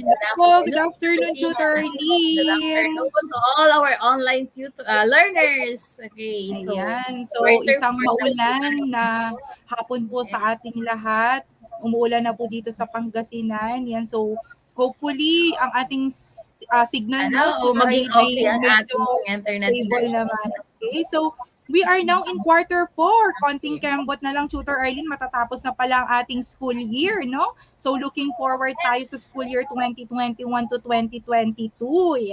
Yes po, good afternoon, Tutor Good Arlene. afternoon to all our online learners. Okay, so Ayan, so quarter isang quarter maulan na hapon po sa ating lahat. Umuulan na po dito sa Pangasinan. Yan, so hopefully ang ating signal, no, Tutor maging Arlene, ay okay ang medyo ating internet stable connection. naman. Okay, so we are now in quarter 4. Konting kembot na lang, Tutor Arlene, matatapos na pala ang ating school year, no? So looking forward tayo sa school year 2021 to 2022.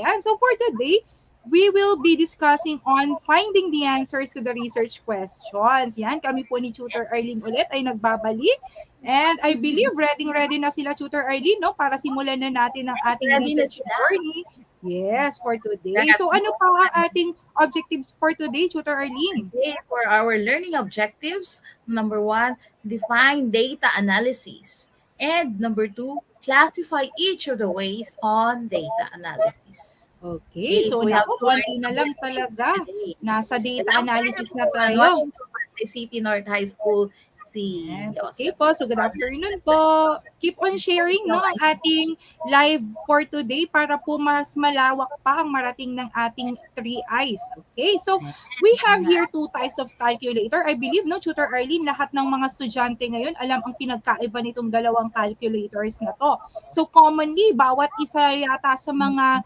Yan. So for today, we will be discussing on finding the answers to the research questions. Yan, kami po ni Tutor Arlene ulit ay nagbabalik. And I believe ready na sila, Tutor Arlene, no? Para simulan na natin ang ating Ready na research sila. journey. Yes, for today. So ano pa ang ating objectives for today, Tutor Arlene? Okay, for our learning objectives, number 1, define data analysis. And number 2, classify each of the ways on data analysis. Okay, so we have naku, to learn konti na lang talaga. today. Nasa data And analysis na everyone tayo. watching from Pasay City North High School, si Okay Joseph. po, so good afternoon po. Keep on sharing, no, ang ating live for today para po mas malawak pa ang marating ng ating 3 eyes. Okay, so we have here 2 types of calculator. I believe, no, Tutor Arlene, lahat ng mga estudyante ngayon alam ang pinagkaiba nitong dalawang calculators na to. So commonly, bawat isa yata sa mga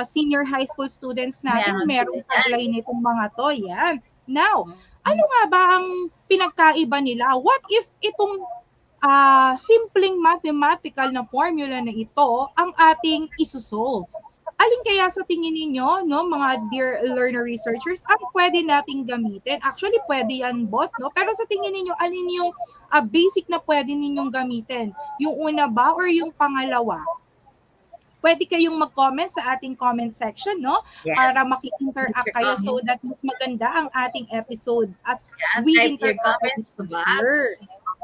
senior high school students natin, merong taglay nitong mga to. Yan. Now, ano nga ba ang pinagkaiba nila? What if itong simpleng mathematical na formula na ito ang ating isusolve? Alin kaya sa tingin ninyo, no, mga dear learner researchers, ang pwede nating gamitin? Actually, pwede yan both, no? Pero sa tingin ninyo, alin yung basic na pwede ninyong gamitin? Yung una ba or yung pangalawa? Pwede kayong mag-comment sa ating comment section, no? Yes. Para maki-interact kayo so that mas maganda ang ating episode as we interact comments sa box.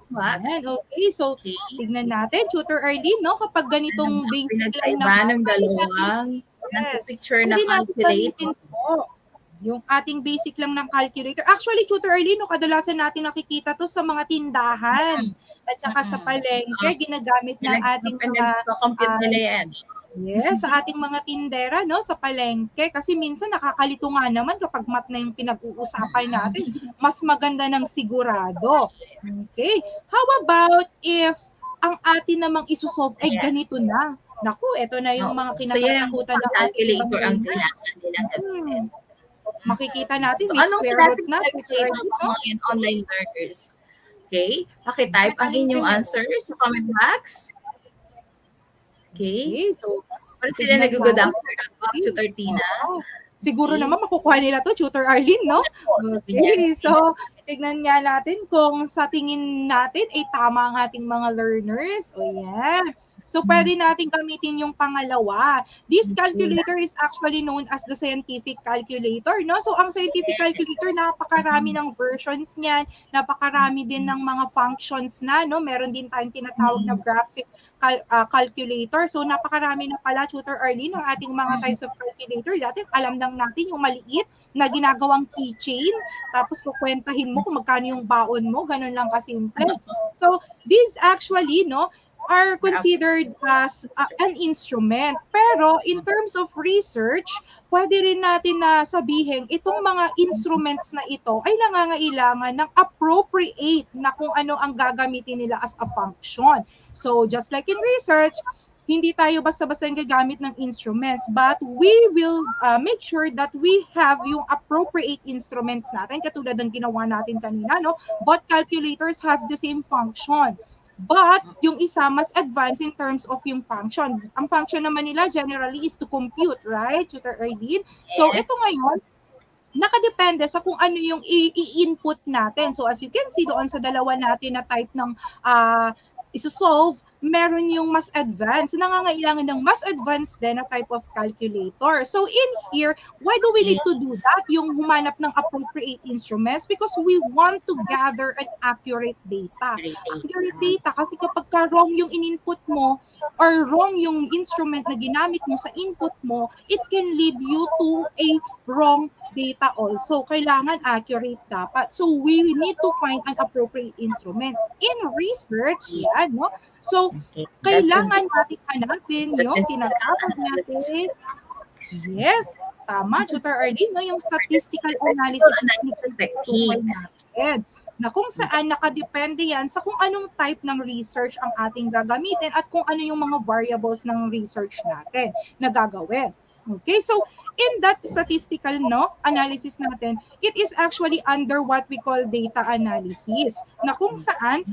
Ayan, okay, so tignan natin, Tutor Arlene, no? Kapag ganitong basic lang naman, ng dalawang nasa picture na calculator. Yung ating basic lang ng calculator. Actually, Tutor Arlene, no, kadalasan natin nakikita to sa mga tindahan at saka sa palengke, ginagamit ng ating mga compute nila yan. Yes, sa ating mga tindera, no, sa palengke. Kasi minsan nakakalito nga naman kapag math na yung pinag-uusapan natin. Mas maganda ng sigurado. Okay. How about if ang atin namang isusolve ay ganito na? Naku, eto na yung mga kinakatakutan ng calculator ang kailangan nilang gamitin. Makikita natin, so, may anong square root na. mga online learners? Okay? Pakitype ang inyong answers sa comment box. Okay, so para sila nag-good afternoon, Tutor Tina. Siguro naman makukuha nila to, Tutor Arlene, no? Okay, so tignan nga natin kung sa tingin natin ay tama ang ating mga learners. O yan. So pwede natin gamitin yung pangalawa. This calculator is actually known as the scientific calculator, no? So ang scientific calculator, napakarami ng versions niyan, napakarami din ng mga functions na, no? Meron din tayong tinatawag na graphic calculator. So napakarami na pala, Tutor Arlene, ng ating mga types of calculator. Dati alam lang natin yung maliit na ginagawang keychain, tapos kukwentahin mo kung magkano yung baon mo, ganun lang kasimple. So these actually, no, are considered as an instrument. Pero in terms of research, pwede rin natin na sabihin itong mga instruments na ito ay nangangailangan ng appropriate na kung ano ang gagamitin nila as a function. So just like in research, hindi tayo basta-basta yung gagamit ng instruments, but we will make sure that we have yung appropriate instruments natin, katulad ng ginawa natin kanina, no? Both calculators have the same function. But yung isa mas advanced in terms of yung function. Ang function naman nila generally is to compute, right, Tutor Arlene? So ito ngayon, nakadepende sa kung ano yung i-input natin. So as you can see doon sa dalawa natin na type ng isosolve, meron yung mas advanced. Nangangailangan ng mas advanced din na type of calculator. So in here, why do we need to do that? Yung humanap ng appropriate instruments because we want to gather an accurate data. Accurate data kasi kapag wrong yung in-input mo or wrong yung instrument na ginamit mo sa input mo, it can lead you to a wrong data also. Kailangan accurate dapat. So we need to find an appropriate instrument. In research, yan, no? So, Okay. kailangan natin hanapin yung Statistical tinatawag analysis. natin. Yes, tama, Tutor Arlene, no? Yung statistical Statistical analysis analysis tutukoy techniques. natin. Na kung saan nakadepende yan sa kung anong type ng research ang ating gagamitin at kung ano yung mga variables ng research natin na gagawin. Okay, so in that statistical analysis natin, it is actually under what we call data analysis, na kung saan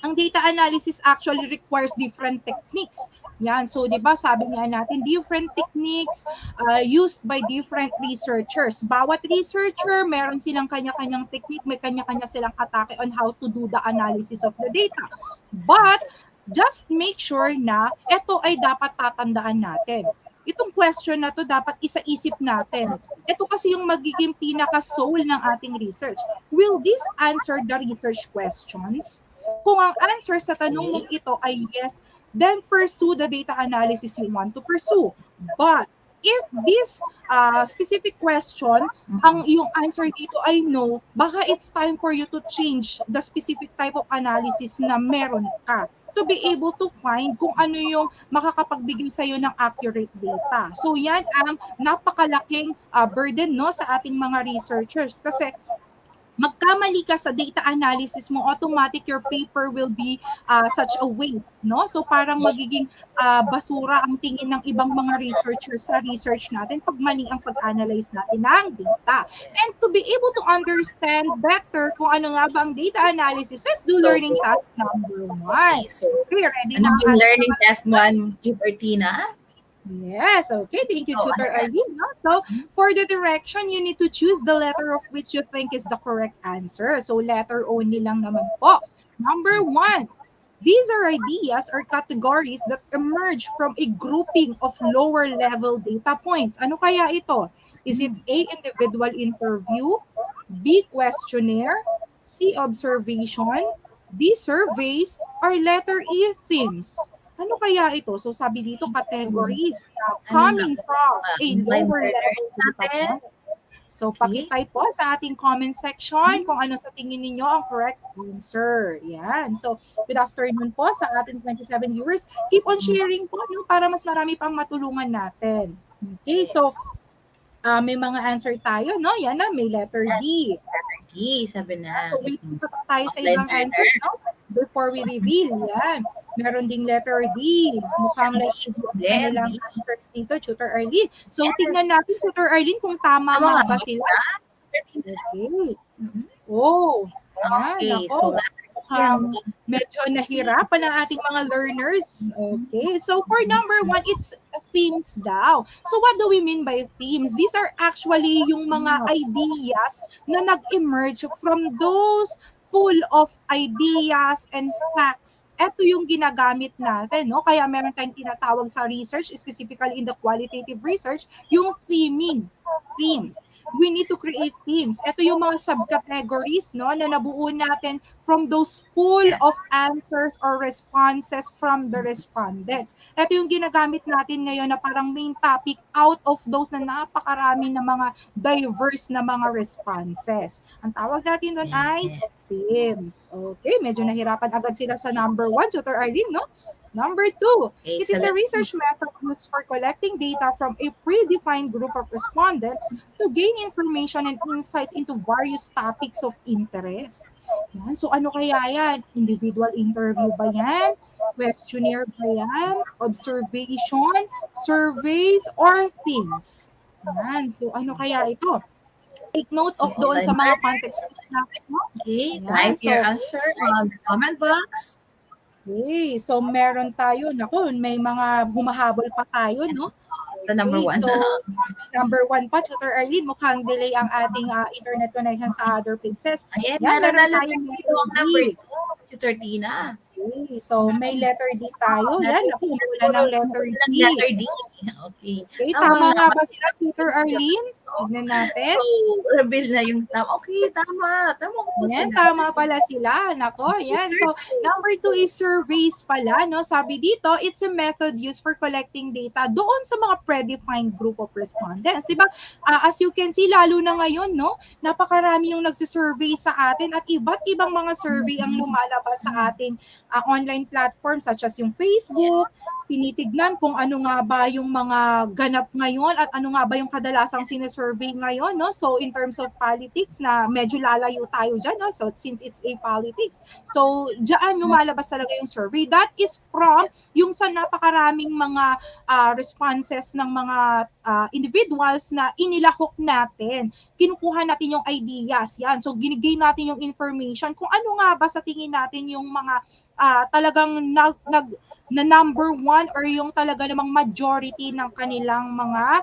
ang data analysis actually requires different techniques. Yan. So, di ba, sabi nga natin, different techniques used by different researchers. Bawat researcher, meron silang kanya-kanyang technique, may kanya-kanya silang atake on how to do the analysis of the data. But, just make sure na ito ay dapat tatandaan natin. Itong question na to dapat isa-isip natin. Ito kasi yung magiging pinaka-soul ng ating research. Will this answer the research questions? Kung ang answer sa tanong mong ito ay yes, then pursue the data analysis you want to pursue. But if this specific question, ang yung answer dito ay no, baka it's time for you to change the specific type of analysis na meron ka to be able to find kung ano yung makakapagbigay sa'yo ng accurate data. So yan ang napakalaking burden sa ating mga researchers kasi magkamali ka sa data analysis mo, automatic your paper will be such a waste, no? So parang magiging basura ang tingin ng ibang mga researchers sa research natin pag mali ang pag-analyze natin ng data. And to be able to understand better kung ano nga ba ang data analysis, let's do learning task number 1. Okay, so, Okay, ready ano na yung learning task 1, Bertina? Yes, okay. Thank you, Tutor Arlene. No? So, for the direction, you need to choose the letter of which you think is the correct answer. So, letter only lang naman po. Number 1, these are ideas or categories that emerge from a grouping of lower level data points. Ano kaya ito? Is it A, individual interview, B, questionnaire, C, observation, D, surveys, or letter E, themes? Ano kaya ito? So sabi dito, categories coming from a lower level data. So pakitype po sa ating comment section kung ano sa tingin ninyo ang correct answer. Yan. So good afternoon po sa ating 27 viewers. Keep on sharing po para mas marami pang matulungan natin. Okay, so may mga answer tayo, no? Yan na, may letter D. Letter D, sabi na. So wait pa tayo sa ibang answer, no? Before we reveal, yan. Meron ding letter D. Mukhang like nilang answers dito, Tutor Arlene. So, tingnan natin, Tutor Arlene, kung tama nga ba sila. Okay. Oh. Okay, so medyo nahirapan ang ating mga learners. Okay. So, for number 1, it's themes daw. So, what do we mean by themes? These are actually yung mga ideas na nag-emerge from those pool of ideas and facts. Ito yung ginagamit natin, no? Kaya meron tayong tinatawag sa research, specifically in the qualitative research, yung theming, themes. We need to create themes. Ito yung mga subcategories, no, na nabuo natin from those pool of answers or responses from the respondents. Ito yung ginagamit natin ngayon na parang main topic out of those na napakarami na mga diverse na mga responses. Ang tawag natin doon ay themes. Okay, medyo nahirapan agad sila sa number 1, Tutor Arlene, no? Number 2, it is a research method used for collecting data from a predefined group of respondents to gain information and insights into various topics of interest. Yan. So ano kaya yan? Individual interview ba yan? Questionnaire ba yan? Observation, surveys, or themes? Yan. So ano kaya ito? Take note of doon sa mga context natin. No? Okay, type your answer on the comment box. Okay, so meron tayo, naku, may mga humahabol pa tayo, no? Sa number 1. So, number 1 pa, Tutor Arlene, mukhang delay ang ating internet connection sa other places. Ayan, yan, meron na tayong dito ang number 2, Tutor Tina. Okay, so may letter D tayo. Yan, naku, wala ng letter D. Letter D. Okay. Okay, tama nga ba sila, Tutor Arlene? Tignan natin. So, reveal na yung tama. Okay, tama. Tama ko po yan, sila. tama pala sila. Nako, yan. So, number 2 is surveys pala, no? Sabi dito, it's a method used for collecting data doon sa mga predefined group of respondents. Diba? As you can see, lalo na ngayon, no? Napakarami yung nagsisurvey sa atin at iba't ibang mga survey ang lumalabas sa ating online platforms such as yung Facebook, tinitignan kung ano nga ba yung mga ganap ngayon at ano nga ba yung kadalasang sinesurvey ngayon, no? So in terms of politics na medyo lalayo tayo dyan, no? So since it's a politics. So diyan lumalabas talaga yung survey. That is from yung sa napakaraming mga responses ng mga individuals na inilahok natin. Kinukuha natin yung ideas, yan. So ginigay natin yung information kung ano nga ba sa tingin natin yung mga talagang na number one or yung talaga namang majority ng kanilang mga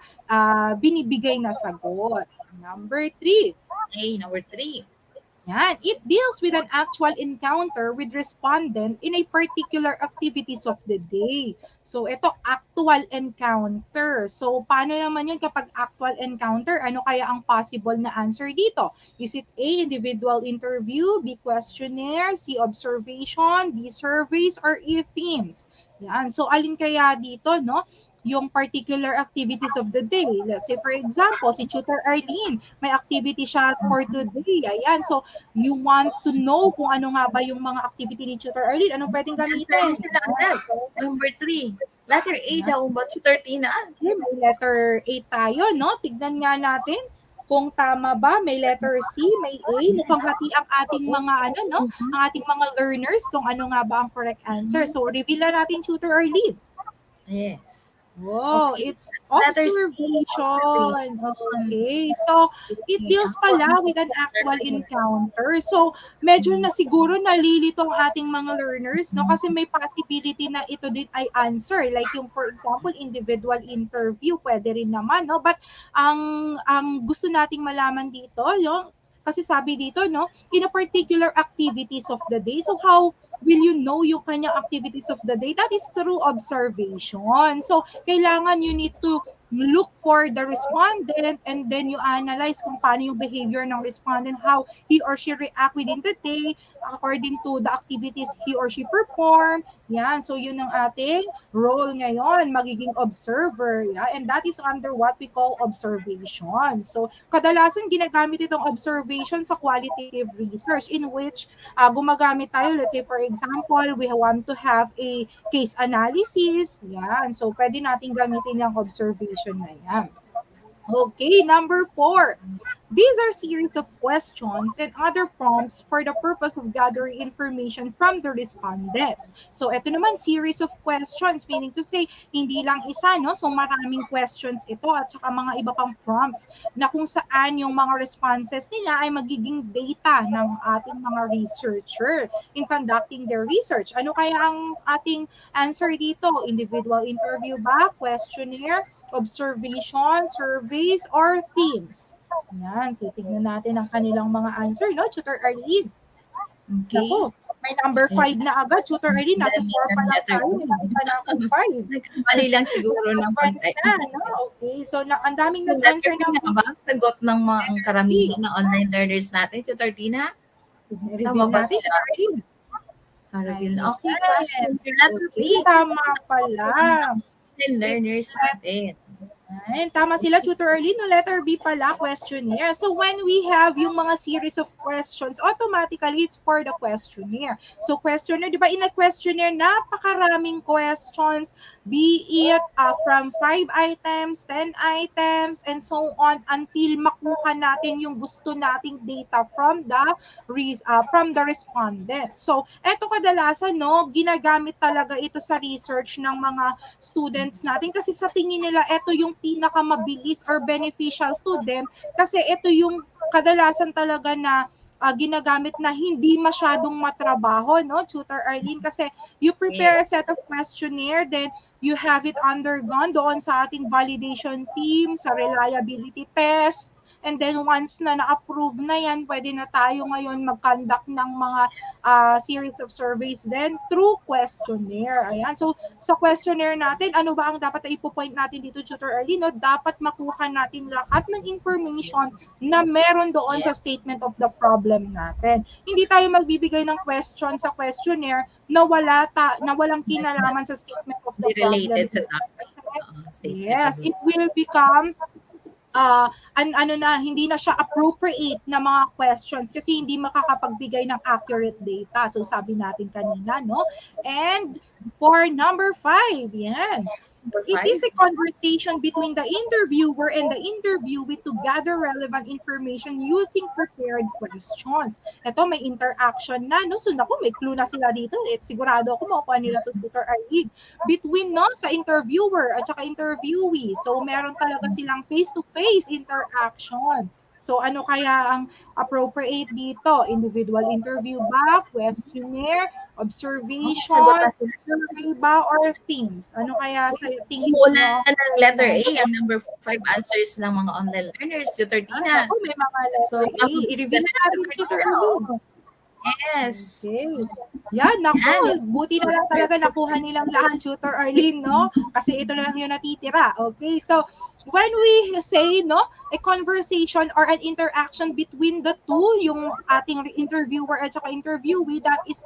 binibigay na sagot. Number 3. Okay, number 3. Yan. It deals with an actual encounter with respondent in a particular activities of the day. So, ito, actual encounter. So, paano naman yun kapag actual encounter? Ano kaya ang possible na answer dito? Is it A, individual interview, B, questionnaire, C, observation, D, surveys, or E, themes? Yan. So, alin kaya dito, no? Yung particular activities of the day. Let's say, for example, si Tutor Arlene, may activity siya for today. Ayan. So, you want to know kung ano nga ba yung mga activity ni Tutor Arlene. Anong pwedeng gamitin? Number 3. Letter A daw ba, Tutor Tina? Okay, may letter A tayo, no? Tignan nga natin kung tama ba. May letter C, may A. Mukhang hati ang ating mga, ang ating mga learners kung ano nga ba ang correct answer. So, reveal na natin, Tutor Arlene. Yes. Wow, Okay. it's observation. Okay, so it deals pala with an actual encounter. So medyo na siguro nalilito ang ating mga learners, no? Kasi may possibility na ito din ay answer. Like yung for example, individual interview, pwede rin naman, no? But ang gusto nating malaman dito, no? Kasi sabi dito, no, in a particular activities of the day. So how will you know yung kanyang activities of the day? That is through observation. So, kailangan you need to look for the respondent and then you analyze kung paano yung behavior ng respondent, how he or she react within the day according to the activities he or she perform. Yan. So, yun ang ating role ngayon, magiging observer. Yeah? And that is under what we call observation. So, kadalasan ginagamit itong observation sa qualitative research in which gumagamit tayo, let's say for example, we want to have a case analysis. Yan. So, pwede natin gamitin yung observation na yan. Okay, number 4. These are series of questions and other prompts for the purpose of gathering information from the respondents. So, ito naman, series of questions, meaning to say, hindi lang isa, no? So, maraming questions ito at saka mga iba pang prompts na kung saan yung mga responses nila ay magiging data ng ating mga researcher in conducting their research. Ano kaya ang ating answer dito? Individual interview ba? Questionnaire? Observation? Surveys? Or themes? Yan, so tignan natin ang kanilang mga answer, no? Tutor Arlene. Okay. Ako, may number 5 na agad. Tutor Arlene, nasa 4 pa lang tayo. Nakita na akong 5. Nagkamali lang siguro ng pag-type. No? Okay, so ang daming So, nag-answer na ba? Sagot ng mga karamihan ng online learners natin, Tutor Tina? Tama ba sila? Okay, question. Letter B. Tama pala. Online learners natin. Ayan, tama sila, Tutor Arlene. No, letter B pala, questionnaire. So when we have yung mga series of questions, automatically it's for the questionnaire. So questionnaire, di ba in a questionnaire, napakaraming questions, be it from 5 items, 10 items, and so on until makuha natin yung gusto nating data from the respondent. So eto kadalasan, no, ginagamit talaga ito sa research ng mga students natin kasi sa tingin nila eto yung pinakamabilis or beneficial to them kasi ito yung kadalasan talaga na ginagamit na hindi masyadong matrabaho, no, Tutor Arlene? Kasi you prepare a set of questionnaire, then you have it undergone doon sa ating validation team, sa reliability test, and then once na na-approve na yan, pwede na tayo ngayon mag-conduct ng mga series of surveys then through questionnaire. Ayan. So, sa questionnaire natin, ano ba ang dapat na ipo-point natin dito, Tutor Arlene? No? Dapat makuha natin lahat ng information na meron doon sa statement of the problem natin. Hindi tayo magbibigay ng question sa questionnaire na walang kinalaman sa statement of the problem. Related sa topic. Yes, it will become ano na, hindi na siya appropriate na mga questions kasi hindi makakapagbigay ng accurate data. So sabi natin kanina, no? And for number 5, yan. Number It 5. is a conversation between the interviewer and the interviewee to gather relevant information using prepared questions. Ito, may interaction na, no? So, naku, may clue na sila dito. Sigurado ako makuha nila to Tutor Arlene. Between, no, sa interviewer at saka interviewee. So, meron talaga silang face-to-face interaction. So, ano kaya ang appropriate dito? Individual interview ba? Questionnaire? Observation? Sagot na sila. Survey ba? Or themes? Ano kaya sa tingin Una nyo? ng letter A, ang number 5 answers ng mga online learners, Tutor Tina. Ako, may mga letter So, A. I-review natin, Tutor Arlene. Yes. Okay. Yan, naku, buti na lang talaga nakuha nilang lahat, Tutor Arlene, no? Kasi ito na lang yung natitira. Okay, so when we say, no, a conversation or an interaction between the two, yung ating interviewer at saka interviewee, that is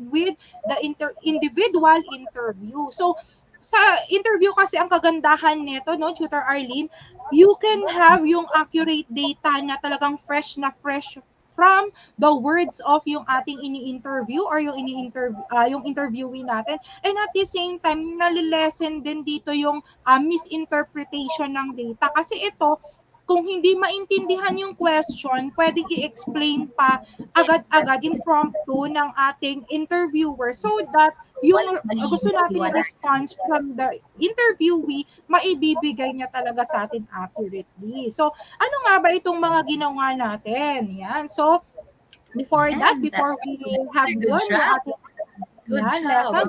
with the individual interview. So, sa interview kasi ang kagandahan nito, no, Tutor Arlene, you can have yung accurate data na talagang fresh na fresh from the words of yung ating ini-interview or yung yung interviewee natin, and at the same time nalilesen din dito yung misinterpretation ng data kasi ito kung hindi maintindihan yung question, pwede i-explain pa agad-agad impromptu ng ating interviewer so that yung gusto nating response from the interviewee, maibibigay niya talaga sa atin accurately. So, ano nga ba itong mga ginawa natin? Yan. So, before we have done yung ating Good lesson. job.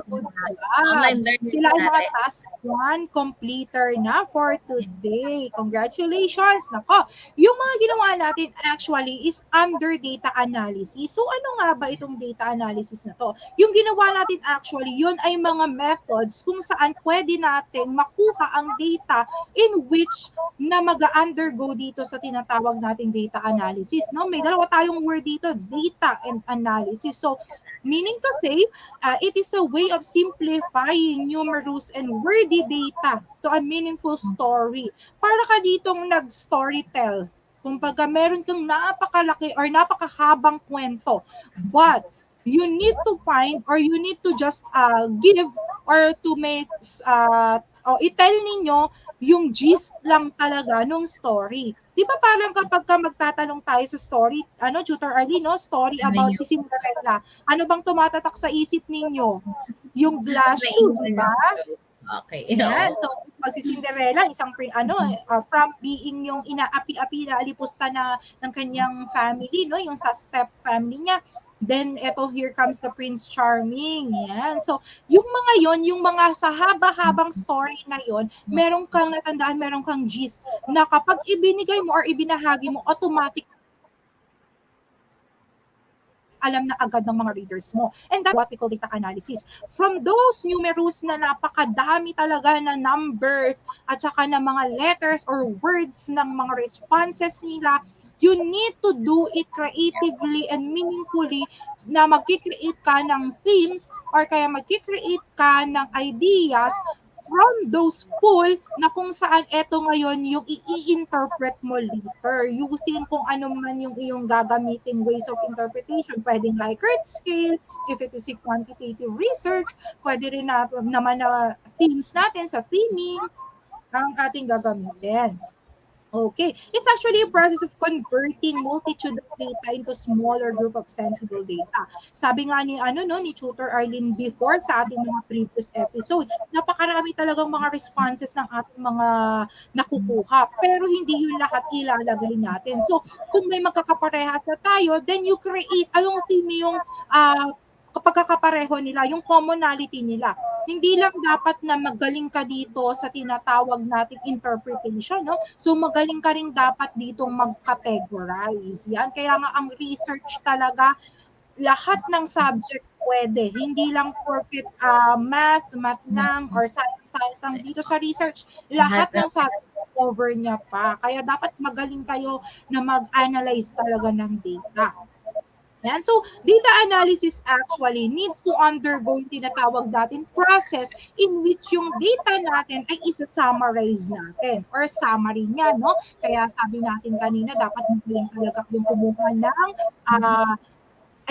Online learning Sila ay mga natin. task 1 completer na for today. Congratulations! Nako, yung mga ginawa natin actually is under data analysis. So ano nga ba itong data analysis na to? Yung ginawa natin actually, yun ay mga methods kung saan pwede natin makuha ang data in which na mag-undergo dito sa tinatawag nating data analysis. No? May dalawa tayong word dito, data and analysis. So meaning to say, it is a way of simplifying numerous and wordy data to a meaningful story. Para ka ditong nag-storytell. Kumbaga, meron kang napakalaki or napakahabang kwento. But, you need to find or you need to just give or to make, i-tell ninyo yung gist lang talaga nung story. Di ba parang kapag ka magtatanong tayo sa story, Tutor Arlene, no? Story about si Cinderella. Ano bang tumatatak sa isip ninyo? Yung blush shoe, di ba? Okay. Yan. So, si Cinderella, isang from being yung inaapi-api na alipusta na ng kanyang family, no? Yung sa step family niya. Then, here comes the Prince Charming. Yan. So, yung mga yon, yung mga sa haba-habang story na yon, meron kang natandaan, meron kang gist na kapag ibinigay mo or ibinahagi mo, automatic alam na agad ng mga readers mo. And that's what we call data analysis. From those numerous na napakadami talaga na numbers at saka na mga letters or words ng mga responses nila, you need to do it creatively and meaningfully na mag-create ka ng themes or kaya mag-create ka ng ideas from those pool na kung saan eto ngayon yung i-interpret mo later using kung ano man yung iyong gagamiting ways of interpretation. Pwedeng Likert scale, if it is a quantitative research, pwede rin naman na themes natin sa theming ang ating gagamitin. Okay. It's actually a process of converting multitude of data into smaller group of sensible data. Sabi nga ni ni Tutor Arlene before sa ating mga previous episode, napakarami talagang mga responses ng ating mga nakukuha. Pero hindi yun lahat ilalagay natin. So, kung may magkakaparehas na tayo, then you create, anong theme yung pagkakapareho nila, yung commonality nila. Hindi lang dapat na magaling ka dito sa tinatawag nating interpretation, no? So magaling ka rin dapat dito mag-categorize. Yan. Kaya nga ang research talaga, lahat ng subject pwede. Hindi lang porket math lang, or science lang. Dito sa research, lahat ng subject cover niya pa. Kaya dapat magaling kayo na mag-analyze talaga ng data. Yan. So, data analysis actually needs to undergo yung tinatawag natin process in which yung data natin ay isa-summarize natin or summary niya, no? Kaya sabi natin kanina, dapat magaling talaga yung kumuha ng ah,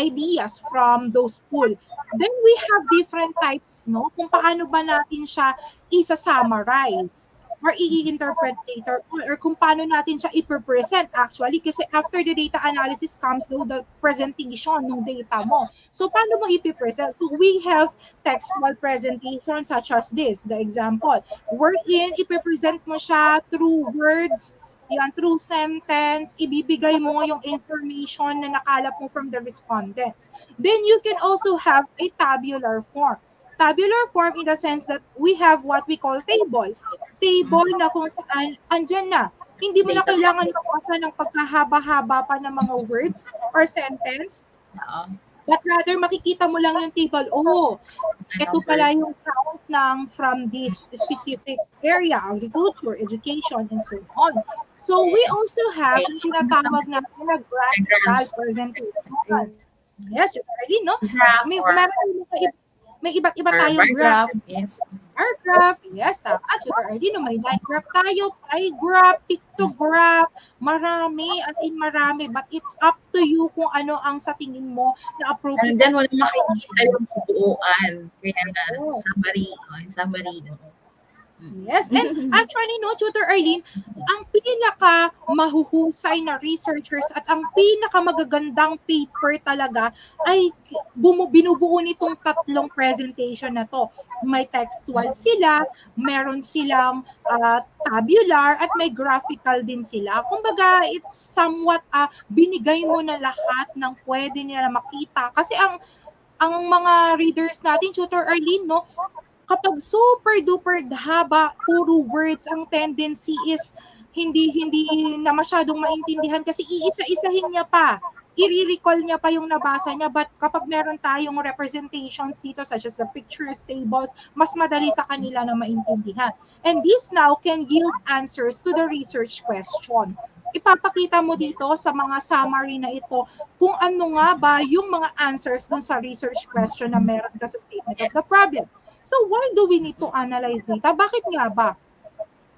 ideas from those pool. Then we have different types, no? Kung paano ba natin siya isa-summarize or i-interpret later or kung paano natin siya i-present actually kasi after the data analysis comes the presentation ng data mo. So paano mo i-present? So we have textual presentation such as this, the example. Wherein i-present mo siya through words, yan, through sentence, ibibigay mo yung information na nakalap mo from the respondents. Then you can also have a tabular form. Tabular form in the sense that we have what we call table. Table na kung saan andyan na. Hindi mo na kailangan magbasa ng pagkahaba-haba pa ng mga words or sentence. But rather, makikita mo lang yung table. Oh, ito pala yung count ng from this specific area, agriculture, education, and so on. So we also have yung tinatawag natin na graphical presentation. Yes, you're ready, no? May iba't iba tayong graphs. Yes. Bar graph, yes, tama. Tutor Ardino, may line graph tayo, pie graph, pictograph, marami, as in marami. But it's up to you kung ano ang sa tingin mo na appropriate. And then, wala makikita yung buuan. Kaya nga, summary. Yes, and actually, no, Tutor Arlene, ang pinaka mahuhusay na researchers at ang pinaka magagandang paper talaga ay binubuo nitong tatlong presentation na to. May textual sila, meron silang tabular, at may graphical din sila. Kumbaga, it's somewhat binigay mo na lahat ng pwede nila makita. Kasi ang mga readers natin, Tutor Arlene, no, kapag super duper haba, puro words, ang tendency is hindi na masyadong maintindihan kasi iisa-isahin niya pa. I-recall niya pa yung nabasa niya, but kapag meron tayong representations dito such as the pictures, tables, mas madali sa kanila na maintindihan. And this now can yield answers to the research question. Ipapakita mo dito sa mga summary na ito kung ano nga ba yung mga answers dun sa research question na meron ka sa statement of the problem. So why do we need to analyze data? Bakit nga ba?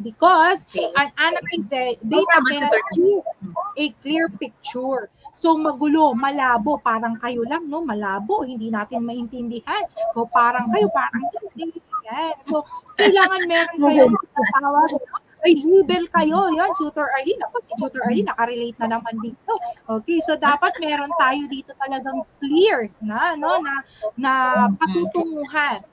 Because an analyzed data cannot give a clear picture. So magulo, malabo, parang kayo lang, no? Malabo, hindi natin maintindihan. So parang kayo, parang hindi. Yan. So kailangan meron kayong tawag, ay label kayo. Yan, Tutor Arlene. Ako, si Tutor Arlene, nakarelate na naman dito. Okay, so dapat meron tayo dito talagang clear na, no, na patutunguhan.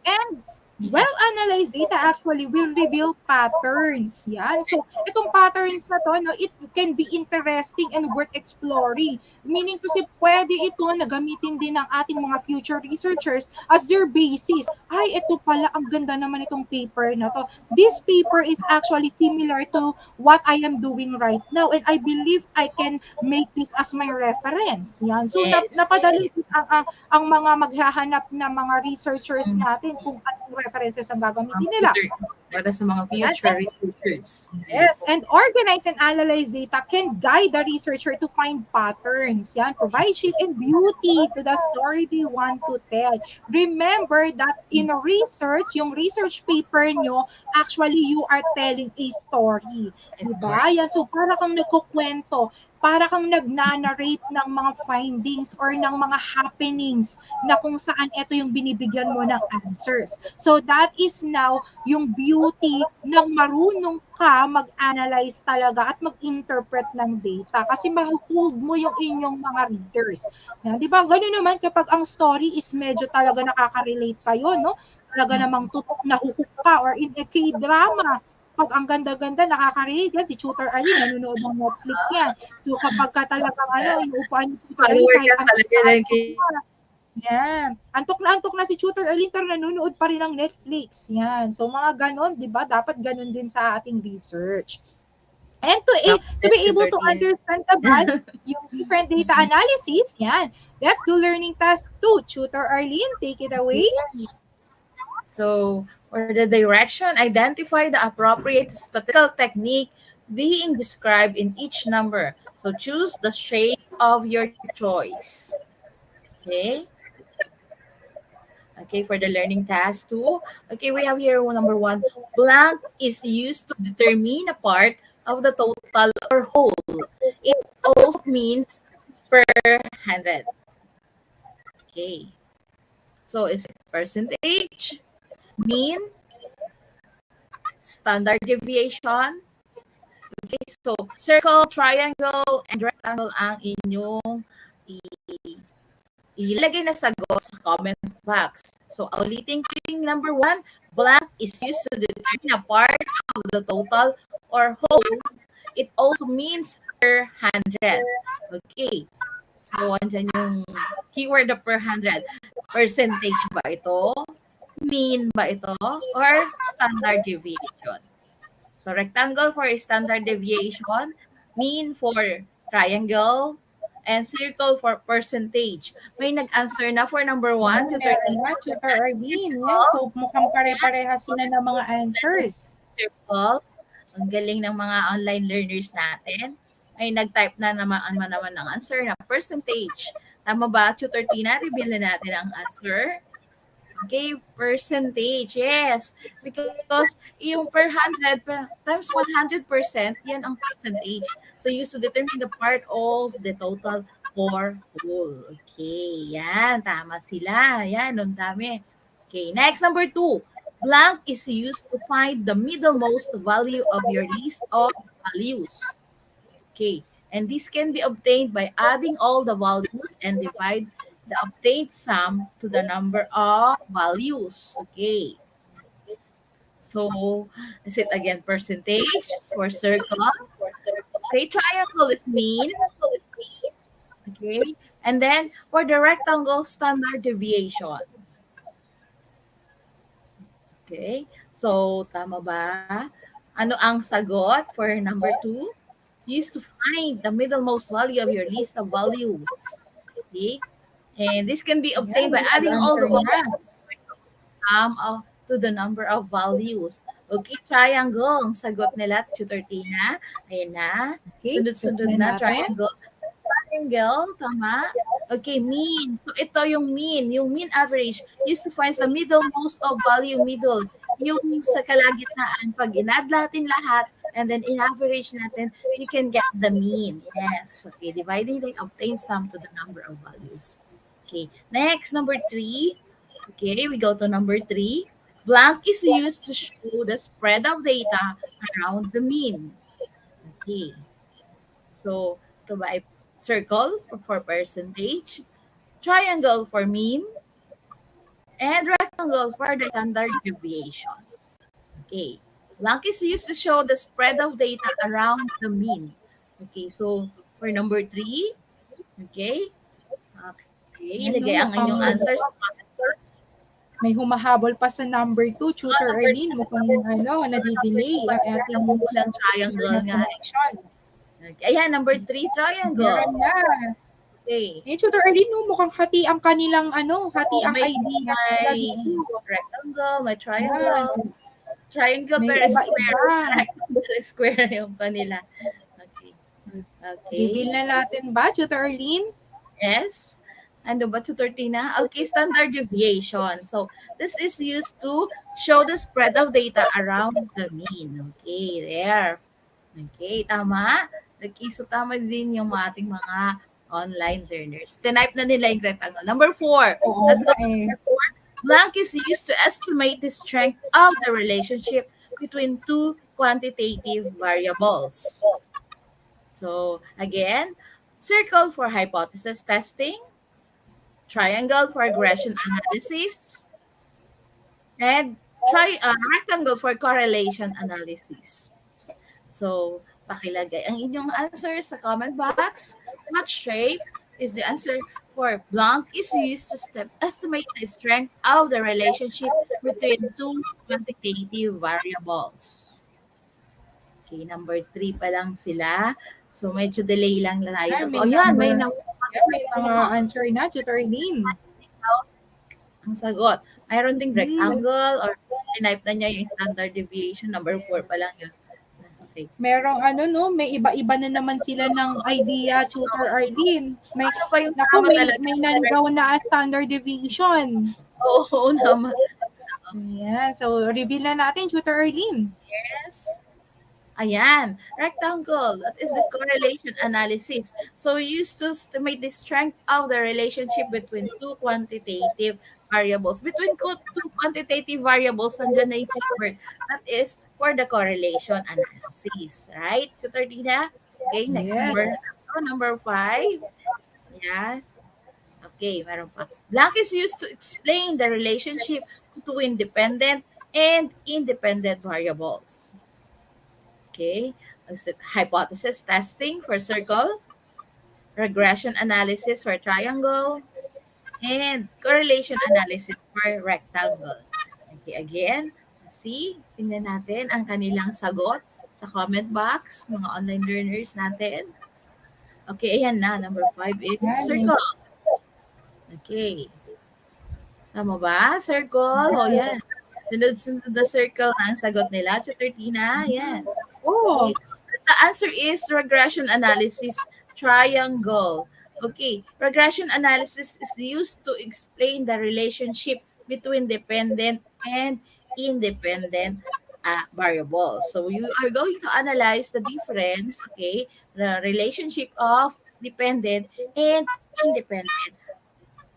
And well-analyzed data actually will reveal patterns. Yan. So, itong patterns na to, no, it can be interesting and worth exploring. Meaning to say, pwede ito na gamitin din ng ating mga future researchers as their basis. Ay, ito pala, ang ganda naman itong paper na to. This paper is actually similar to what I am doing right now. And I believe I can make this as my reference. Yan. So, napadali ang mga maghahanap na mga researchers natin kung anong references ang gagamitin nila. Para sa mga future researchers. Yes. And organize and analyze data can guide the researcher to find patterns. Yan. Provide shape and beauty to the story they want to tell. Remember that in research, yung research paper nyo, actually you are telling a story. Diba? Yan. So para kang nagkukwento, para kang nag-narrate ng mga findings or ng mga happenings na kung saan ito yung binibigyan mo ng answers. So that is now yung beauty ng marunong ka mag-analyze talaga at mag-interpret ng data kasi ma-hold mo yung inyong mga readers. Yan, di ba? Ganoon naman kapag ang story is medyo talaga nakaka-relate kayo, no? Talaga namang tutok na hukuk ka or in a K-drama, pag ang ganda-ganda, nakaka-relate yan. Si Tutor Arlene, nanonood ng Netflix yan. So kapag ka talagang inuupuan ni Tutor Arlene, yan. Antok na si Tutor Arlene pero nanonood pa rin ng Netflix. Yan. So mga ganon, di ba? Dapat ganon din sa ating research. And to be able to understand yung different data analysis, yan. Let's do learning task 2. Tutor Arlene, take it away. So, for the direction, identify the appropriate statistical technique being described in each number. So choose the shape of your choice. Okay. Okay, for the learning task two. Okay, we have here number one. Blank is used to determine a part of the total or whole. It also means per 100. Okay. So is it percentage, mean, standard deviation? Okay, so circle, triangle, and rectangle ang inyong ilagay na sagot sa comment box. So, ulitin ko yung number one, blank is used to determine a part of the total or whole. It also means per 100. Okay. So, andyan yung keyword na per 100. Percentage ba ito? Mean ba ito? Or standard deviation? So, rectangle for standard deviation, mean for triangle, and circle for percentage. May nag-answer na for number one, Meron na, Tutor Arlene. Yan, so mukhang pare-pareha sila ng mga answers. circle. Ang galing ng mga online learners natin. May nag-type na naman ng answer na percentage. Tama ba, Tutor Tina? Reveal na natin ang answer. Okay, percentage. Yes. Because yung per 100 times 100%, yan ang percentage. So, used to determine the part of the total or whole. Okay, yan. Tama sila. Yan, ang dami. Okay, next, number two. Blank is used to find the middlemost value of your list of values. Okay, and this can be obtained by adding all the values and divide the obtained sum to the number of values. Okay. So, is it again percentage for circle? Okay, triangle is mean. Okay. And then for the rectangle, standard deviation. Okay. So, tama ba? Ano ang sagot for number two? Used to find the middlemost value of your list of values. Okay. And this can be obtained by adding all the values to the number of values. Okay, triangle. Ang sagot nila, Tutor Tina. Ayan na. Okay, Sunod-sunod na triangle. Triangle, tama? Okay, mean. So, ito yung mean. Yung mean average used to find the middlemost of value middle. Yung sa kalagitnaan, pag inad natin lahat, and then in-average natin, you can get the mean. Yes. Okay, dividing then obtain sum to the number of values. Okay, next, number three. Okay, we go to number three. Blank is used to show the spread of data around the mean. Okay. So, ito ba ay circle for percentage, triangle for mean, and rectangle for the standard deviation. Okay. Blank is used to show the spread of data around the mean. Okay, so for number three, okay, ilagay ang inyong answers. May humahabol pa sa number 2, Tutor Arlene. Mukhang nadidelay ang ating triangle nga. Okay. Ayan, number 3, triangle. Meron na. Okay. Tutor Arlene, mukhang hati ang kanilang hati ang may idea. Rectangle, may triangle. Triangle pero square. Rectangle square yung kanila. Okay. Okay. Reveal na natin ba, Tutor Arlene? Yes. Ano ba, Tutor Tina? Okay, standard deviation. So, this is used to show the spread of data around the mean. Okay, there. Okay, tama. Okay, so tama din yung ating mga online learners. Tinype na nila yung rectangle. Number 4. Let's go to number 4. Blank is used to estimate the strength of the relationship between two quantitative variables. So, again, circle for hypothesis testing, triangle for regression analysis, and rectangle for correlation analysis. So, pakilagay ang inyong answers sa comment box. What shape is the answer for blank is used to estimate the strength of the relationship between two quantitative variables. Okay, number 3 pa lang sila. So, medyo delay lang tayo. May mga answer na, Tutor Arlene. Ang sagot. Mayroon ding rectangle or type na niya yung standard deviation. Number 4 pa lang yun. Okay. Merong ano, no, may iba-iba na naman sila ng idea, Tutor Arlene. May, Ano pa yung naku, tama may, talaga? may nandaw na standard deviation. Oo naman. Ayan, so reveal na natin, Tutor Arlene. Yes. Ayan, rectangle, that is the correlation analysis. So used to estimate the strength of the relationship between two quantitative variables. Between two quantitative variables, nandiyan na yung keyword. That is for the correlation analysis. Right, Tutor Dina? Okay, next Yes. number 5. Yeah. Okay, meron pa. Blank is used to explain the relationship between dependent and independent variables. Okay, is it hypothesis testing for circle, regression analysis for triangle, and correlation analysis for rectangle. Okay, again, see, tingnan natin ang kanilang sagot sa comment box, mga online learners natin. Okay, ayan na, number 5 is circle. Okay. Tama ba? Circle. O yan. Sunod-sunod na circle ang sagot nila. Tutor Tina. Yan. Oh, Okay. The answer is regression analysis triangle. Okay. Regression analysis is used to explain the relationship between dependent and independent variables. So you are going to analyze the difference, okay, the relationship of dependent and independent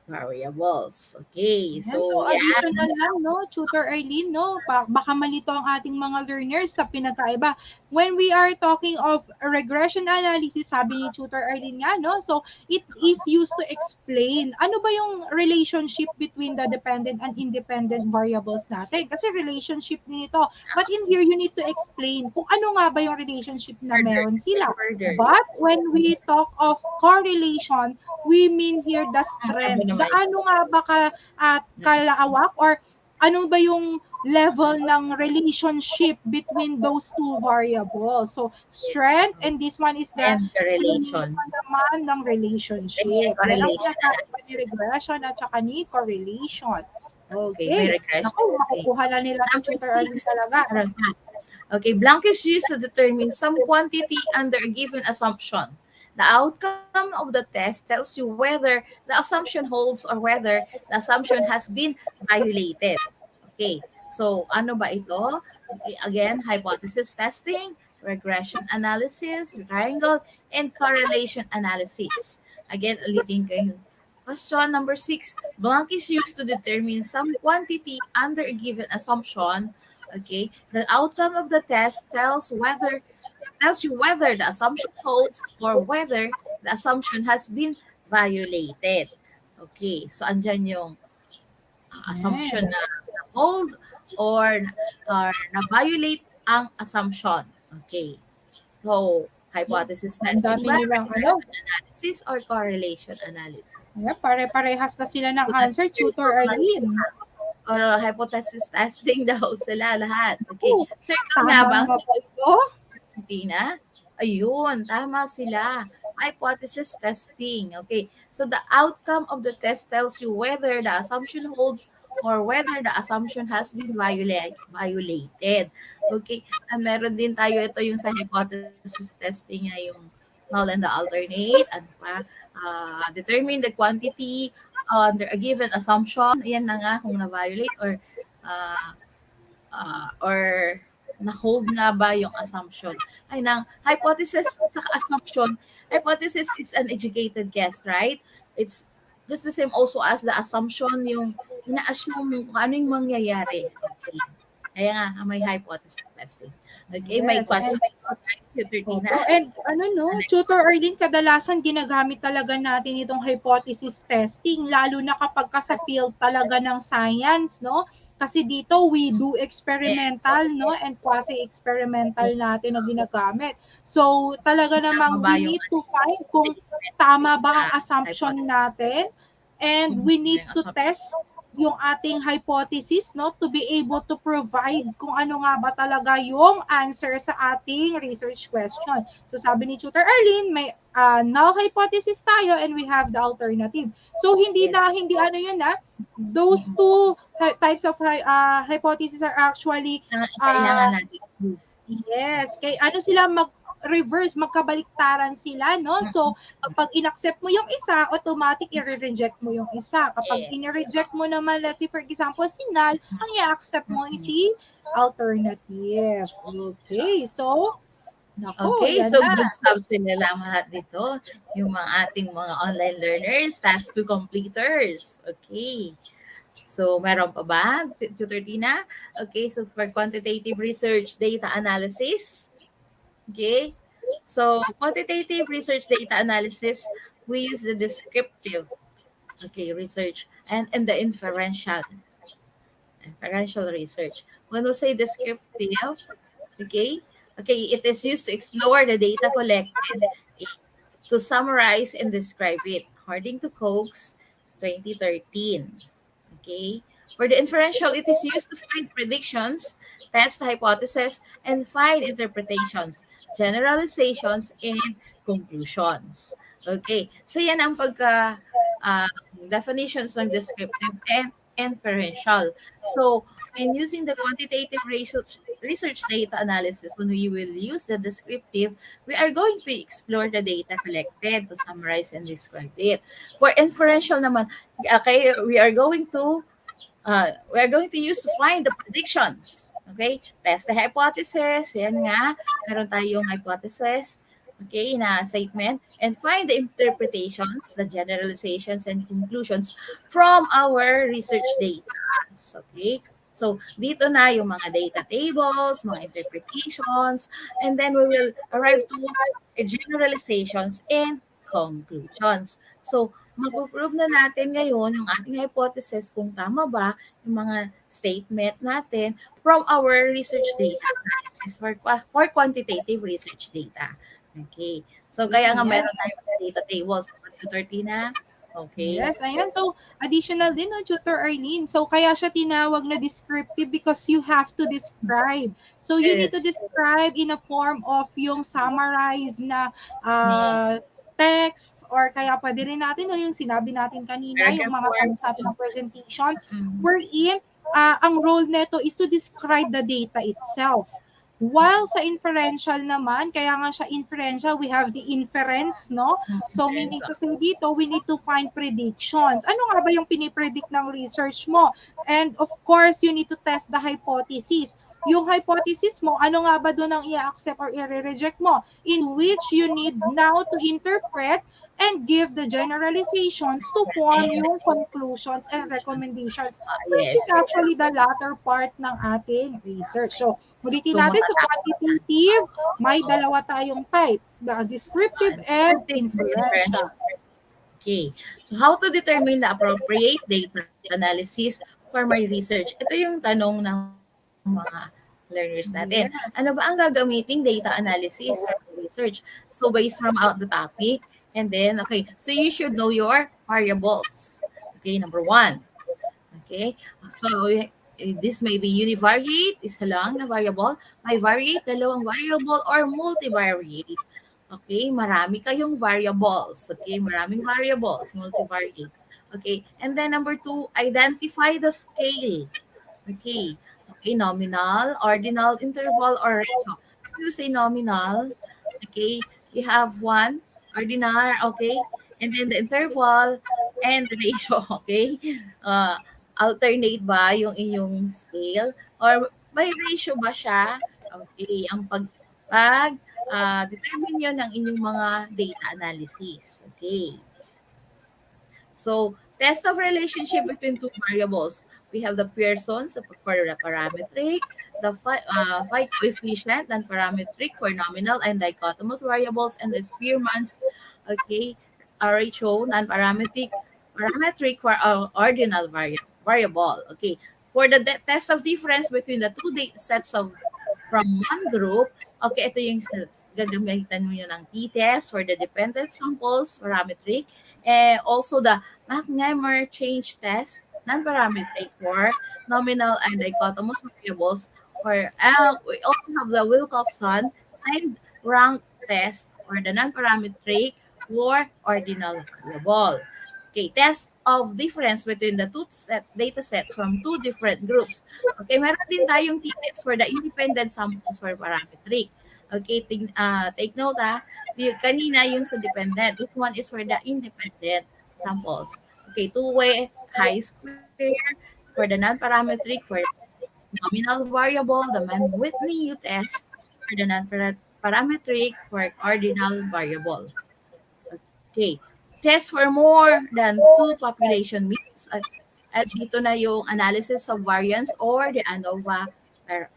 variables. Okay, yeah, so so yeah. additional lang, no, Tutor Arlene, no, baka malito ang ating mga learners sa pinagkaiba. When we are talking of regression analysis, sabi ni Tutor Arlene nga, no, so it is used to explain ano ba yung relationship between the dependent and independent variables natin. Kasi relationship din ito. But in here, you need to explain kung ano nga ba yung relationship na meron sila. Further. But when we talk of correlation, we mean here the strength. naman. Gaano nga ba kalaawak or ano ba yung level ng relationship between those two variables. So, strength, and this one is the And the relation. naman ng relationship. Yan ang Correlation pinagkaiba ni regression at saka ni correlation. Okay, may Okay. regression. Ako, makukuha na nila ito, Tutor Arlene talaga. Okay, blank is used to determine some quantity under a given assumption. The outcome of the test tells you whether the assumption holds or whether the assumption has been violated. Okay, so ano ba ito? Okay, again, hypothesis testing, regression analysis, triangle, and correlation analysis. Again, ulitin ko yung question number 6. Blank is used to determine some quantity under a given assumption. Okay, the outcome of the test tells you whether the assumption holds or whether the assumption has been violated. Okay, so andyan yung assumption na hold or na-violate ang assumption. Okay, so hypothesis Ang testing dami ba, nilang regression analysis, or correlation analysis? Yeah, pare-parehas na sila ng answer, Tutor Arlene. Or hypothesis testing daw sila lahat. Okay, circle Tama nga ba ang nga ba ito? Tina? Ayun, tama sila. Hypothesis testing. Okay, so the outcome of the test tells you whether the assumption holds or whether the assumption has been violated. Okay, and meron din tayo ito yung sa hypothesis testing na yung null and the alternate. Ano pa? Determine the quantity under a given assumption. Yan na nga kung na-violate or na-hold nga ba yung assumption. Ay, ng hypothesis at saka assumption, hypothesis is an educated guess, right? It's just the same also as the assumption, yung ina-assume kung ano yung mangyayari. Okay. Kaya nga, may hypothesis testing. Okay, may Yes, question. Opo. And Tutor Arlene, kadalasan ginagamit talaga natin itong hypothesis testing, lalo na kapag sa field talaga ng science, no? Kasi dito we do experimental, no? And quasi-experimental natin na ginagamit. So, talaga namang we need to find kung tama ba ang assumption natin, and we need to test yung ating hypothesis, no, to be able to provide kung ano nga ba talaga yung answer sa ating research question. So sabi ni Tutor Arlene, may null hypothesis tayo and we have the alternative. So hindi ano yun those two types of hypothesis are actually kailangan natin proof. Yes, kay ano sila mag-reverse, magkabaliktaran sila, no? So, kapag inaccept mo yung isa, automatic i-reject mo yung isa. Kapag Yes. in-reject mo naman, let's say for example, si null, ang i-accept mo is si alternative. So, Okay, so, nako, okay, yan so na. good job sila lahat dito. Yung mga ating mga online learners, task 2 completers. Okay. So, meron pa ba, Tutor Tina? Okay, so for quantitative research data analysis, okay? So, quantitative research data analysis, we use the descriptive, okay, research and the inferential research. When we say descriptive, okay, okay, it is used to explore the data collected, to summarize and describe it, according to Koch's 2013. Okay? For the inferential, it is used to find predictions, test hypotheses, and find interpretations, generalizations, and conclusions. Okay? So yan ang uh, definitions ng descriptive and inferential. So, in using the quantitative research data analysis, when we will use the descriptive, we are going to explore the data collected to summarize and describe it. For inferential naman, okay, we are going to use to find the predictions. Okay? Test the hypothesis. Yan nga. Meron tayong hypothesis. Okay, na statement. And find the interpretations, the generalizations, and conclusions from our research data. Okay? So, dito na yung mga data tables, mga interpretations, and then we will arrive to generalizations and conclusions. So, mapo-prove na natin ngayon yung ating hypothesis kung tama ba yung mga statement natin from our research data analysis for quantitative research data. Okay. So, kaya nga Yes. meron tayong data tables. Tutor Tina? Okay. Yes, ayan. So, additional din, no, Tutor Arlene. So, kaya siya tinawag na descriptive because you have to describe. So, you need to Yes. describe in a form of yung summarize na Mm. texts or kaya pwede rin natin, no, yung sinabi natin kanina, yung Paragraph mga tanong forms. sa ating ng presentation, Mm. wherein ang role neto is to describe the data itself. While sa inferential naman, kaya nga siya inferential, we have the inference, no? So, meaning to say dito, we need to find predictions. Ano nga ba yung pinipredict ng research mo? And of course, you need to test the hypothesis. Yung hypothesis mo, ano nga ba doon ang i-accept or i-reject mo? In which you need now to interpret and give the generalizations to form And yung conclusions and conclusions. recommendations, which is Yes. actually the latter part ng ating research. So, ulitin So, natin sa matatapos na. quantitative, may dalawa tayong type, the descriptive and Descriptive and inferential. inferential. Okay. So, how to determine the appropriate data analysis for my research? Ito yung tanong ng mga learners natin. Yes. Ano ba ang gagamiting data analysis for my research? So, based from out the topic, and then, okay, so you should know your variables. Okay, number one. Okay, so this may be univariate, isa lang na variable, bivariate, dalawang variable, or multivariate. Okay, marami kayong variables. Okay, maraming variables, multivariate. Okay, and then number two, identify the scale. Okay, okay, nominal, ordinal, interval, or ratio. If you say nominal, okay, you have one, ordinal, okay, and then the interval and the ratio, okay. Uh, alternate ba yung inyong scale or may ratio ba siya? Okay, ang determine yun ng inyong mga data analysis. Okay. So, test of relationship between two variables. We have the Pearson's for the parametric, the phi coefficient and parametric for nominal and dichotomous variables, and the Spearman's, okay, ratio, parametric for ordinal variable. Okay, for the test of difference between the two data sets of from one group, okay, ito yung gagamitan mo nyo ng t-test for the dependent samples, parametric, and also the Mach-Nehmer change test, non-parametric for nominal and dichotomous variables. For we also have the Wilcoxon signed rank test for the non-parametric for ordinal variable. Okay, test of difference between the data sets from two different groups. Okay, meron din tayong t-test for the independent samples for parametric. Okay, take note kanina yung sa dependent. This one is for the independent samples. Okay, two-way chi-square for the non-parametric, for nominal variable, the Mann-Whitney test for the non-parametric, for ordinal variable. Okay. Test for more than two population means. At dito na yung analysis of variance or the ANOVA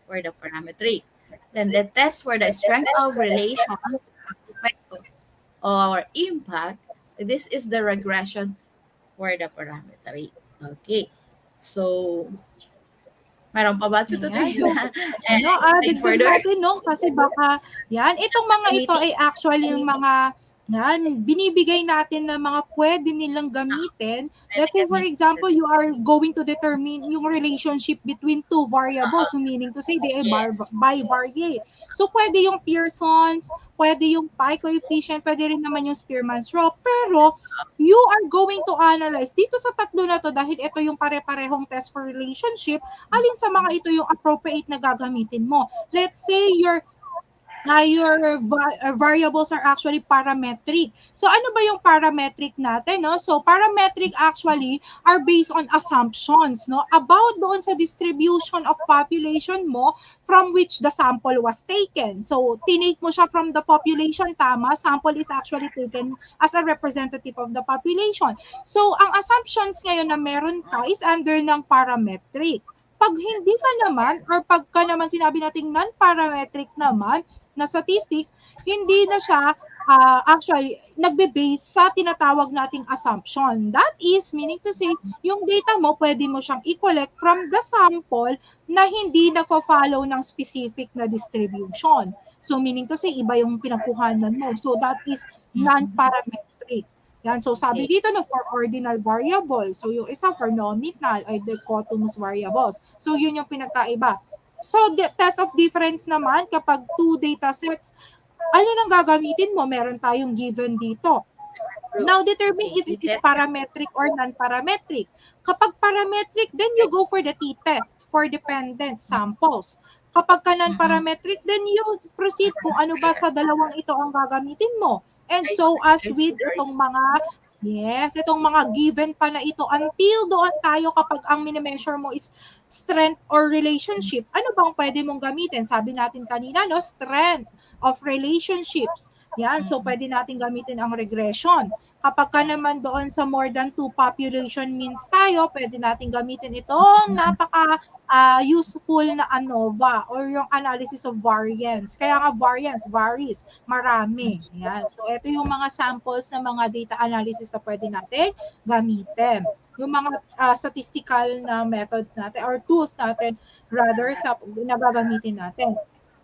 for the parametric. Then the test for the strength of relation, effect or impact. This is the regression for the parametric. Okay. So, meron pa ba Ayan. So, tutuloy na? dagdag Further natin, no? Kasi baka, yan, itong mga ito ay actually yung mga, yan, binibigay natin na mga pwede nilang gamitin. Let's say, for example, you are going to determine yung relationship between two variables, so meaning to say they are Yes. bivariate. So, pwede yung Pearson's, pwede yung pi coefficient, pwede rin naman yung Spearman's law, pero you are going to analyze dito sa tatlo na to dahil ito yung pare-parehong test for relationship, alin sa mga ito yung appropriate na gagamitin mo. Let's say your variables are actually parametric. So ano ba yung parametric natin, no? So parametric actually are based on assumptions, no? About doon sa distribution of population mo from which the sample was taken. So tinake mo siya from the population, tama? Sample is actually taken as a representative of the population. So ang assumptions ngayon na meron ka is under ng parametric. Pag hindi ka naman, or pagka naman sinabi nating non-parametric naman na statistics, hindi na siya actually nagbe-base sa tinatawag nating assumption. That is, meaning to say, yung data mo, pwede mo siyang i-collect from the sample na hindi nagpa-follow ng specific na distribution. So, meaning to say, iba yung pinagkuhanan mo. So, that is non-parametric. Yan. So, sabi dito na for ordinal variables. So, yung isa for nominal ay dichotomous variables. So, yun yung pinagkaiba. So, the test of difference naman, kapag two data sets, ano nang gagamitin mo? Meron tayong given dito. Now, determine if it is parametric or non-parametric. Kapag parametric, then you go for the t-test for dependent samples. Kapag ka non-parametric, then you proceed kung ano ba sa dalawang ito ang gagamitin mo. And so as with itong mga, itong mga given pa na ito, until doon tayo kapag ang minimeasure mo is strength or relationship, ano bang pwede mong gamitin? Sabi natin kanina, no, strength of relationships. Yan, so pwede natin gamitin ang regression. Kapag ka naman doon sa more than two population means tayo, pwede natin gamitin itong useful na ANOVA or yung analysis of variance. Kaya nga variance varies, marami. Yan. So ito yung mga samples ng mga data analysis na pwede natin gamitin. Yung mga statistical na methods natin or tools natin rather sa nagagamitin natin.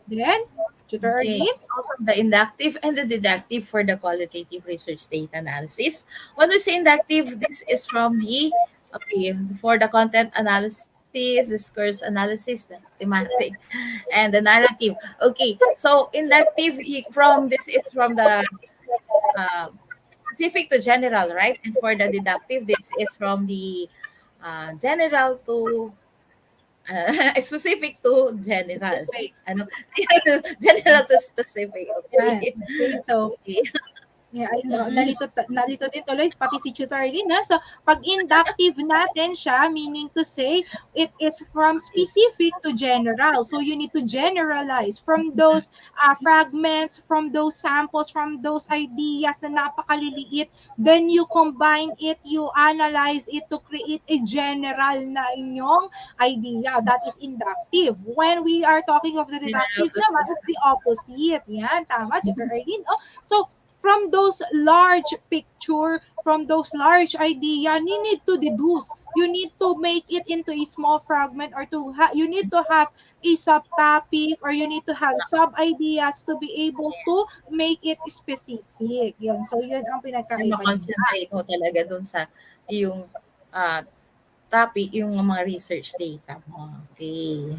Then, Tutor Arlene? Also, the inductive and the deductive for the qualitative research data analysis. When we say inductive, this is from for the content analysis, discourse analysis, the thematic, and the narrative. Okay, so inductive is from the specific to general, right? And for the deductive, this is from the general to specific to general. Ano? General to specific. Okay. So, nalito din tuloy pati si Tutor Arlene. So, pag inductive natin siya, meaning to say, it is from specific to general. So, you need to generalize from those fragments, from those samples, from those ideas na napakaliliit. Then, you combine it, you analyze it to create a general na inyong idea. That is inductive. When we are talking of the deductive naman, it's the opposite. Yan, tama, Tutor Arlene. Oh, so, from those large picture, from those large idea, you need to deduce. You need to make it into a small fragment or you need to have a subtopic or you need to have sub-ideas to be able to make it specific. Yan. So, yun ang pinagkaiba. Ma-concentrate mo talaga dun sa yung topic, yung mga research data mo. Okay.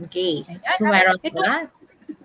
Okay. So, meron ba?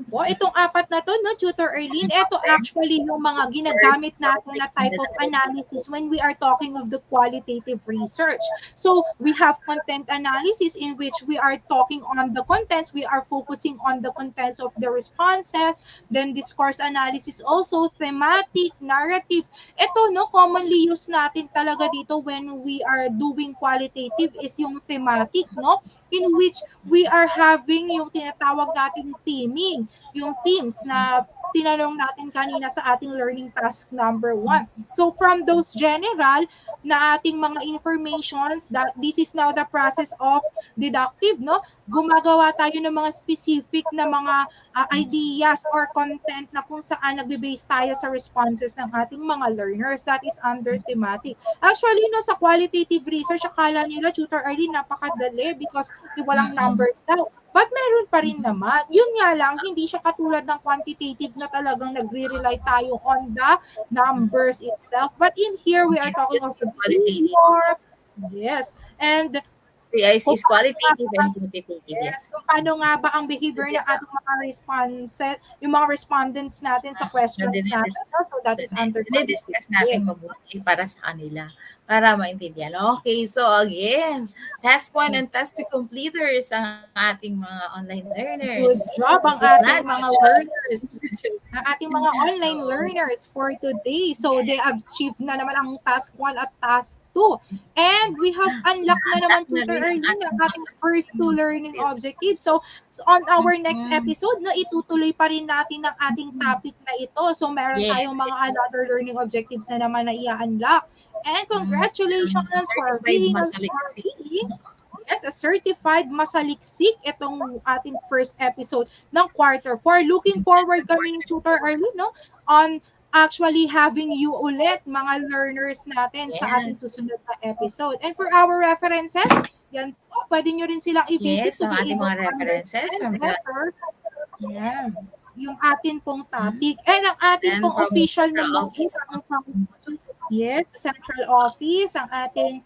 po. Itong apat na to, no, Tutor Erlene, ito actually yung mga ginagamit natin na type of analysis when we are talking of the qualitative research. So we have content analysis in which we are talking on the contents, we are focusing on the contents of the responses, then discourse analysis also, thematic, narrative. Ito, no, commonly used natin talaga dito when we are doing qualitative is yung thematic, no, in which we are having yung tinatawag nating theming, yung themes na tinanong natin kanina sa ating learning task number 1. So from those general na ating mga informations, that this is now the process of deductive, no? Gumagawa tayo ng mga specific na mga ideas or content na kung saan nagbe-base tayo sa responses ng ating mga learners. That is under thematic. Actually, no, sa qualitative research, akala nila, Tutor Arlene, napakadali because walang numbers daw. But meron pa rin naman. Yun nga lang, hindi siya katulad ng quantitative na talagang nagre-rely tayo on the numbers itself. But in here, we are talking of the behavior. Yes. And is qualitative and quantitative. yes, kung paano nga ba ang behavior ng ating mga responses, yung mga respondents natin sa questions natin. So that is under discuss natin mabuti para sa kanila, para maintindihan. Okay, so again, task 1 and task 2 completers ang ating mga online learners. Good job ang ating mga learners. Ang ating mga online learners for today. So they have achieved na naman ang task 1 at task 2. And we have unlocked na naman, Tutor Erlene, ang ating first 2 learning objectives. So on our next episode, no, itutuloy pa rin natin ang ating topic na ito. So meron tayong mga another learning objectives na naman na i-unlock. And congratulations for being yes, a certified masaliksik itong ating first episode ng quarter 4. Looking forward kami ng Tutor Arlene, no, on actually having you ulit, mga learners natin, sa ating susunod na episode. And for our references, yan po, pwede nyo rin silang i-visit. Yes, ang ating mga references from the... Yes, yung atin pong topic. And ang ating pong official na office, yes, central office, ang ating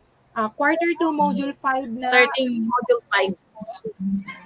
quarter 2 module 5 na starting module 5.